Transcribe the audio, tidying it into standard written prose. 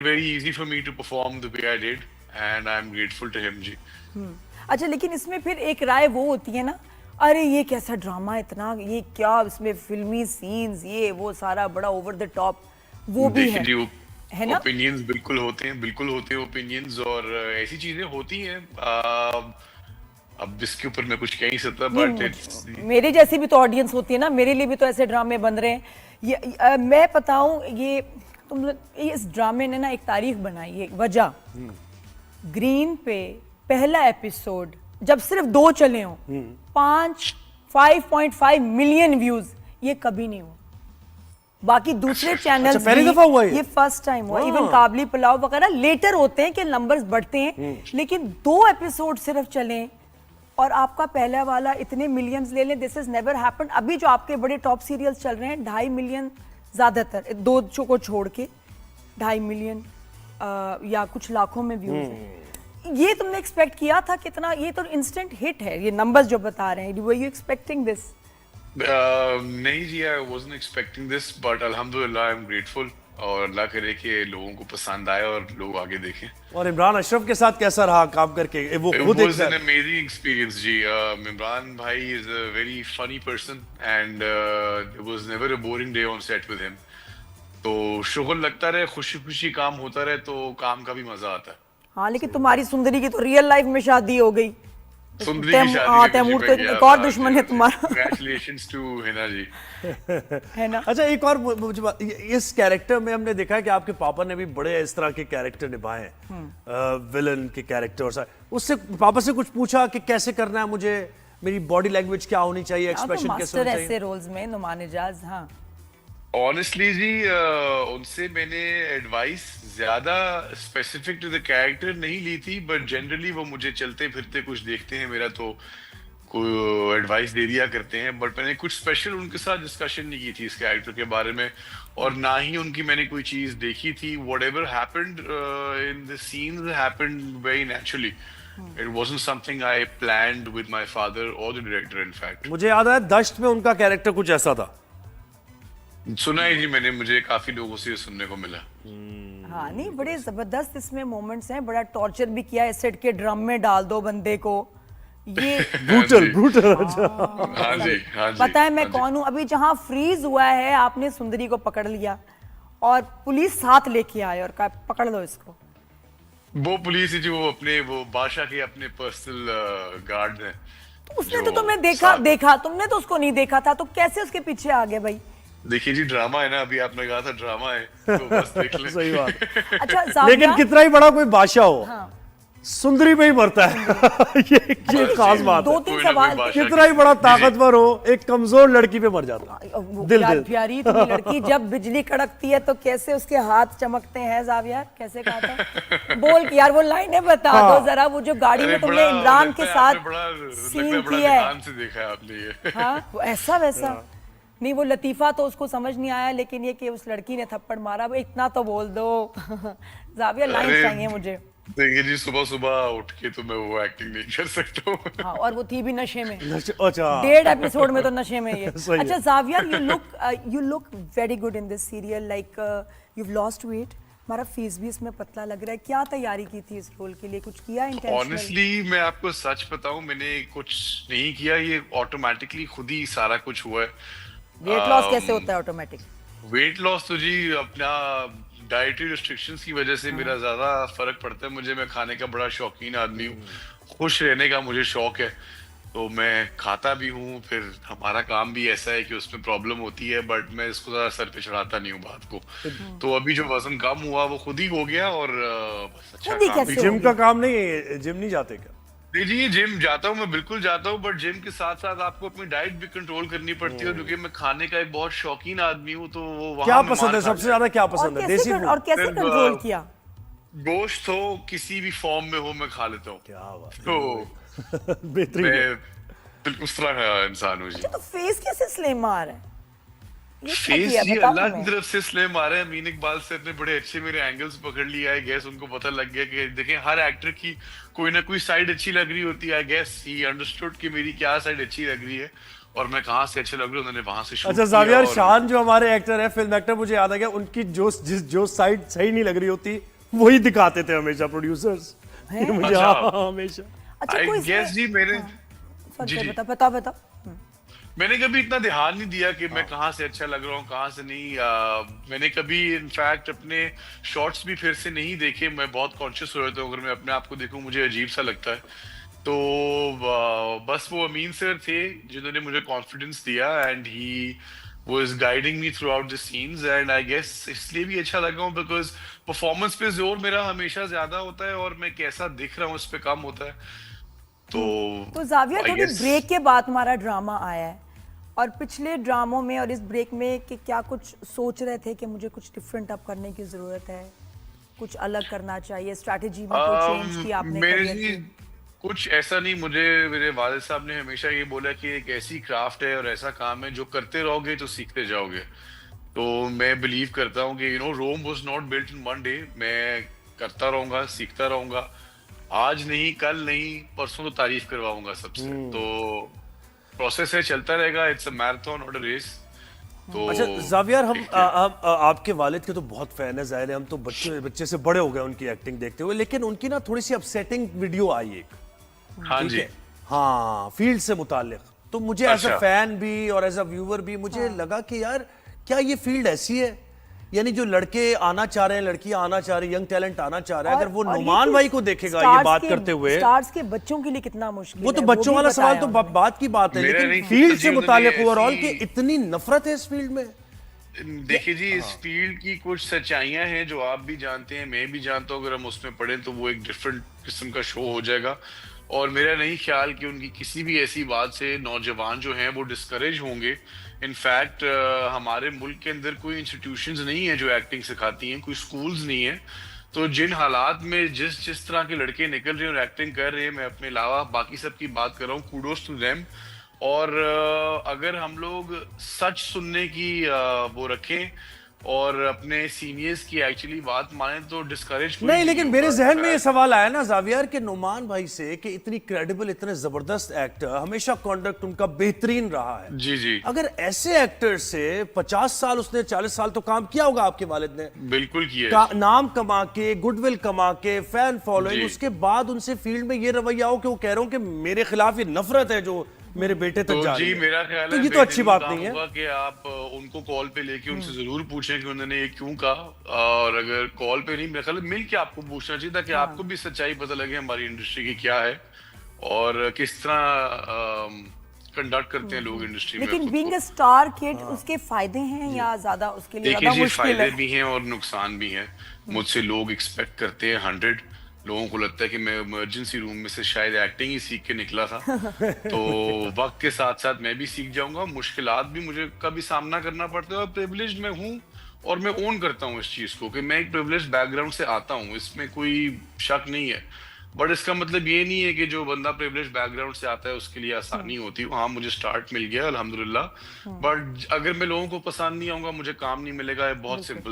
very easy for me to perform the way I did, and I'm grateful to him, जी. अच्छा, लेकिन इसमें फिर एक राय वो होती है ना, अरे ये कैसा ड्रामा, इतना ये क्या इसमें फिल्मी सीन्स, ये वो सारा बड़ा ओवर द टॉप, वो भी देखिए जी, है ना? ओपिनियंस बिल्कुल होते हैं ओपिनियंस, और ऐसी चीजें होती हैं. अब इसके ऊपर मैं कुछ कह नहीं सकता, बट इट्स मेरे जैसी भी तो ऑडियंस होती है ना, मेरे लिए भी तो ऐसे ड्रामे बन रहे हैं. मैं बताऊं, ये इस ड्रामे ने ना एक तारीख बनाई है, वजह. ग्रीन पे पहला एपिसोड जब सिर्फ 2 चले हों, 5.5 मिलियन व्यूज, ये कभी नहीं हुआ. बाकी दूसरे चैनल पहली दफा हुआ ये फर्स्ट टाइम हुआ. इवन काबली पुलाव वगैरह लेटर होते हैं कि नंबर्स बढ़ते हैं, लेकिन 2 एपिसोड सिर्फ चले और आपका पहला वाला इतने मिलियंस ले लें. This is never happened. अभी जो आपके बड़े टॉप सीरियल्स चल रहे हैं, 2.5 मिलियन ज्यादातर, 2 को छोड़ के 2.5 मिलियन या कुछ लाखों में व्यूज हैं. ये तुमने एक्सपेक्ट किया था कितना? ये तो इंस्टेंट हिट है, ये नंबर्स जो बता रहे हैं. Were you expecting this? नहीं जी, I wasn't expecting this, but अल्हम्दुलिल्लाह आई एम ग्रेटफुल, और अल्लाह करे कि लोगों को पसंद आए और लोग आगे देखें. और इमरान अशरफ के साथ कैसा रहा काम करके? वो It खुद was an amazing experience, जी. इमरान भाई is a very funny person, and it was never a boring day on set with him. तो शुगल लगता रहे, खुशी खुशी काम होता रहे, तो काम का भी मजा आता है. हाँ, लेकिन तुम्हारी सुंदरी की तो रियल लाइफ में शादी हो गई. सुंदरी की शादी तैमूर तो एक और दुश्मन है तुम्हारा. Congratulations to हिना जी. है ना? अच्छा, एक और मुझे इस कैरेक्टर में हमने देखा है कि आपके पापा ने भी बड़े इस तरह के कैरेक्टर निभाए हैं, विलन के कैरेक्टर. उससे पापा से कुछ पूछा कि कैसे करना है मुझे, मेरी बॉडी लैंग्वेज क्या होनी चाहिए, एक्सप्रेशन कैसे होना चाहिए? ऐसे रोल्स में नुमान इजाज. हाँ, ऑनेस्टली जी, उनसे मैंने एडवाइस ज्यादा स्पेसिफिक टू द कैरेक्टर नहीं ली थी, बट जनरली वो मुझे चलते फिरते कुछ देखते हैं मेरा, तो कोई एडवाइस दे दिया करते हैं. बट मैंने कुछ स्पेशल उनके साथ डिस्कशन नहीं की थी इस कैरेक्टर के बारे में, और ना ही उनकी मैंने कोई चीज देखी थी. Whatever happened in the scenes happened very naturally. It wasn't something I planned with my father or the director, in fact. मुझे याद है दश्त में उनका कैरेक्टर कुछ ऐसा था. सुना है जी मैंने, मुझे काफी लोगों से सुनने को मिला. हाँ, नहीं, बड़े जबरदस्त इसमें मोमेंट्स हैं. बड़ा टॉर्चर भी किया, एसिड के ड्रम में डाल दो बंदे को. ये ब्रूटल. हाँ जी, हाँ जी. पता है मैं हाँ जी. कौन हूँ? अभी जहाँ फ्रीज हुआ है, आपने सुंदरी को पकड़ लिया और पुलिस साथ लेके आए और कहा पकड़ लो इसको. वो पुलिस है जो वो बादशाह के अपने पर्सनल गार्ड हैं. तो उसने तो तुम्हें देखा, तुमने तो उसको नहीं देखा था, तो कैसे उसके पीछे आ गए भाई? देखिए जी, ड्रामा है ना, अभी आपने कहा था ड्रामा है, तो बस देख लें. सही बात. अच्छा, लेकिन कितना ही बड़ा कोई बादशाह हो, हाँ, सुंदरी पे ही मरता है. ये खास बात है. 2-3 सवाल. कितना ही बड़ा ताकतवर हो, एक कमजोर लड़की पे मर जाता है. दिल प्यारी इतनी लड़की, जब बिजली कड़कती है तो कैसे उसके हाथ चमकते हैं. जावियर, कैसे कहा था? बोल कि यार वो लाइनें बता दो जरा. वो जो गाड़ी में तुमने इमरान के साथ सीन किया है, देखा है आपने ये? हाँ, वो ऐसा वैसा नहीं. वो लतीफा तो उसको समझ नहीं आया, लेकिन ये कि उस लड़की ने थप्पड़ मारा, वो इतना तो बोल दो. जावियर, लाइन चाहिए मुझे. देखिए जी, सुबह सुबह उठ के तो मैं वो एक्टिंग नहीं कर सकता हूँ. हाँ, और वो थी भी नशे में. अच्छा, 1.5 एपिसोड में तो नशे में ये. अच्छा है. Xavier, you look very good in this serial, like you've lost weight. हमारा फेस भी इसमें पतला लग रहा है. क्या तैयारी की थी इस रोल के लिए? कुछ किया इंटेंशनल? ऑनेस्टली मैं आपको सच बताऊं, मैंने कुछ नहीं किया. ये ऑटोमेटिकली खुद ही सारा कुछ हुआ है. वेट लॉस कैसे होता है ऑटोमेटिक? वेट लॉस तो जी अपना डाइटरी रिस्ट्रिक्शंस की वजह से मेरा ज्यादा फर्क पड़ता है. मैं खाने का बड़ा शौकीन आदमी हूँ, खुश रहने का मुझे शौक है, तो मैं खाता भी हूँ. फिर हमारा काम भी ऐसा है कि उसमें प्रॉब्लम होती है, बट मैं इसको ज्यादा सर पे चढ़ाता नहीं हूँ बात को. तो अभी जो वजन कम हुआ वो खुद ही हो गया, और बस अच्छा काम भी. जिम का काम नहीं, जिम नहीं जाते क्या? नहीं जी, जिम जाता हूँ, मैं बिल्कुल जाता हूँ, बट जिम के साथ साथ आपको अपनी डाइट भी कंट्रोल करनी पड़ती है, क्योंकि मैं खाने का एक बहुत शौकीन आदमी हूँ. तो वो वहाँ क्या पसंद है सबसे ज्यादा? क्या पसंद है? देसी फूड. और कैसे कंट्रोल किया? गोश्त हो, किसी भी फॉर्म में हो, मैं खा लेता हूँ. क्या बात. तो बेहतरीन. मैं बिल्कुल उस तरह का इंसान हूँ जी. तो फेस कैसे स्लिम आ रहा है? फेस जी अल्लाह की तरफ से स्लिम आ रहा है. अमीन इकबाल से अपने बड़े अच्छे मेरे एंगल्स पकड़ लिया है. गैस उनको पता लग गया कि देखें, हर एक्टर की कोई ना कोई साइड अच्छी लग रही होती है. गैस ही अंडरस्टूड कि मेरी क्या साइड अच्छी लग रही है और मैं कहाँ से अच्छे लग रही हूँ. उन्होंने वहां से शूट अच्छा, जावियर शान जो हमारे एक्टर है, फिल्म एक्टर, मुझे याद आ गया उनकी जो साइड सही नहीं लग रही होती वही दिखाते थे हमेशा प्रोड्यूसर्स मुझे। अच्छा। हाँ, हमेशा। अच्छा आई कोई गेस जी मेरे सॉरी जी, जी। बताओ बताओ बताओ। मैंने कभी इतना ध्यान नहीं दिया कि मैं कहाँ से अच्छा लग रहा हूँ कहाँ से नहीं। मैंने कभी इनफैक्ट अपने शॉर्ट्स भी फिर से नहीं देखे। मैं बहुत कॉन्शियस हो रहा हूँ, अगर मैं अपने आप को देखूं मुझे अजीब सा लगता है। तो बस वो अमीन सर थे जिन्होंने मुझे कॉन्फिडेंस दिया and he was guiding me throughout the scenes and I guess इसलिए भी अच्छा लगा हूँ बिकॉज परफॉर्मेंस पे जोर मेरा हमेशा ज्यादा होता है और मैं कैसा दिख रहा हूँ उस पे कम होता है। तो जाविया I थोड़ी guess ब्रेक के बाद हमारा ड्रामा आया है, और पिछले ड्रामों में और इस ब्रेक में कि क्या कुछ सोच रहे थे कि मुझे कुछ डिफरेंट अब करने की जरूरत है, कुछ अलग करना चाहिए, स्ट्रैटेजी में कोई चेंज की आपने मेरे करियर जी की? कुछ ऐसा नहीं। मुझे मेरे वालिद साहब ने हमेशा ये बोला कि एक ऐसी क्राफ्ट है और ऐसा काम है जो करते रहोगे तो सीखते जाओगे। तो मैं बिलीव करता हूँ कि Rome was not built in one day. मैं करता रहूंगा, सीखता रहूंगा। आज नहीं, कल नहीं, परसों तो तारीफ करवाऊंगा सबसे। तो प्रोसेस है, चलता रहेगा। It's a marathon not a race. तो अच्छा जावियर, हम देखते हैं। आपके वालिद के तो बहुत फैन है, जाहिर है हम तो बच्चे बच्चे से बड़े हो गए उनकी एक्टिंग देखते हुए, लेकिन उनकी ना थोड़ी सी अपसेटिंग वीडियो आई एक, हाँ ठीक जी। है, हाँ, फील्ड से मुतालिक। तो मुझे एज अ अच्छा। फैन भी और एज अ व्यूअर भी मुझे लगा कि यार क्या ये फील्ड ऐसी है, यानी जो लड़के आना चाह रहे हैं, लड़कियां आना चाह रही है, यंग टैलेंट आना चाह रहा है, अगर वो और ये नुमान कि भाई को देखेगा ये स्टार्स बात के- करते हुए, स्टार्स के बच्चों के लिए कितना मुश्किल वो तो है, बच्चों भी वाला सवाल बताया तो उन्होंने। बात की बात है, मेरा लेकिन नहीं फील्ड जी, से उन्होंने मुतालिक ऐसी- ओवरऑल कि इतनी नफरत है इस फील्ड में। देखिए जी, इस फील्ड की कुछ सच्चाइयां हैं जो आप भी जानते हैं, मैं भी जानता हूँ। अगर हम उसमें पढ़े तो वो एक डिफरेंट किस्म का शो हो जाएगा। और मेरा नहीं ख्याल कि उनकी किसी भी ऐसी बात से नौजवान जो हैं वो डिस्करेज होंगे। इनफैक्ट हमारे मुल्क के अंदर कोई इंस्टीट्यूशंस नहीं है जो एक्टिंग सिखाती हैं, कोई स्कूल्स नहीं है। तो जिन हालात में जिस जिस तरह के लड़के निकल रहे हैं और एक्टिंग कर रहे हैं, मैं अपने अलावा बाकी सब की बात कर रहा हूँ, कूडोस टू देम। और अगर हम लोग सच सुनने की वो रखें और अपने सीनियर्स की एक्चुअली बात माने तो डिस्करेज नहीं, लेकिन मेरे जहन में ये सवाल आया ना जावियर कि नुमान भाई से कि इतनी क्रेडिबल, इतने जबरदस्त एक्टर, हमेशा कॉन्डक्ट उनका बेहतरीन रहा है। जी जी, अगर ऐसे एक्टर से 50 साल, उसने 40 साल तो काम किया होगा आपके वालिद ने, बिल्कुल किया है। नाम कमा के, गुडविल कमा के, फैन फॉलोइंग, जी। उसके बाद उनसे फील्ड में ये रवैया हो कि वो कह रहे हो कि मेरे खिलाफ ये नफरत है जो मेरे बेटे तक तो जा रही जी है। मेरा ख्याल तो है ये तो अच्छी बात काम नहीं है। होगा कि आप उनको कॉल पे लेके उनसे जरूर पूछें कि उन्होंने ये क्यों कहा। और अगर कॉल पे नहीं, मेरा ख्याल है मिल के आपको पूछना चाहिए ताकि आपको भी सच्चाई पता लगे हमारी इंडस्ट्री की क्या है और किस तरह कंडक्ट करते हैं लोग इंडस्ट्री में लेकिन खुद बीइंग को। अ स्टार किड उसके फायदे हैं या ज्यादा उसके लिए देखिए ज्यादा जी, मुश्किल फायदे है? भी हैं और नुकसान भी हैं। मुझसे लोग एक्सपेक्ट करते हैं 100। लोगों को लगता है कि मैं इमरजेंसी रूम में से शायद एक्टिंग ही सीख के निकला था। तो वक्त के साथ साथ मैं भी सीख जाऊंगा। मुश्किलात भी मुझे कभी सामना करना पड़ता है और प्रिविलेज्ड मैं हूँ और मैं ओन करता हूँ इस चीज को कि मैं एक प्रिविलेज्ड बैकग्राउंड से आता हूँ, इसमें कोई शक नहीं है। बट इसका मतलब ये नहीं है कि जो बंदा प्रिविलेज्ड बैकग्राउंड से आता है उसके लिए आसानी होती है। हाँ, मुझे स्टार्ट मिल गया अल्हम्दुलिल्लाह, बट अगर मैं लोगों को पसंद नहीं आऊंगा मुझे काम नहीं मिलेगा। ये बहुत सिंपल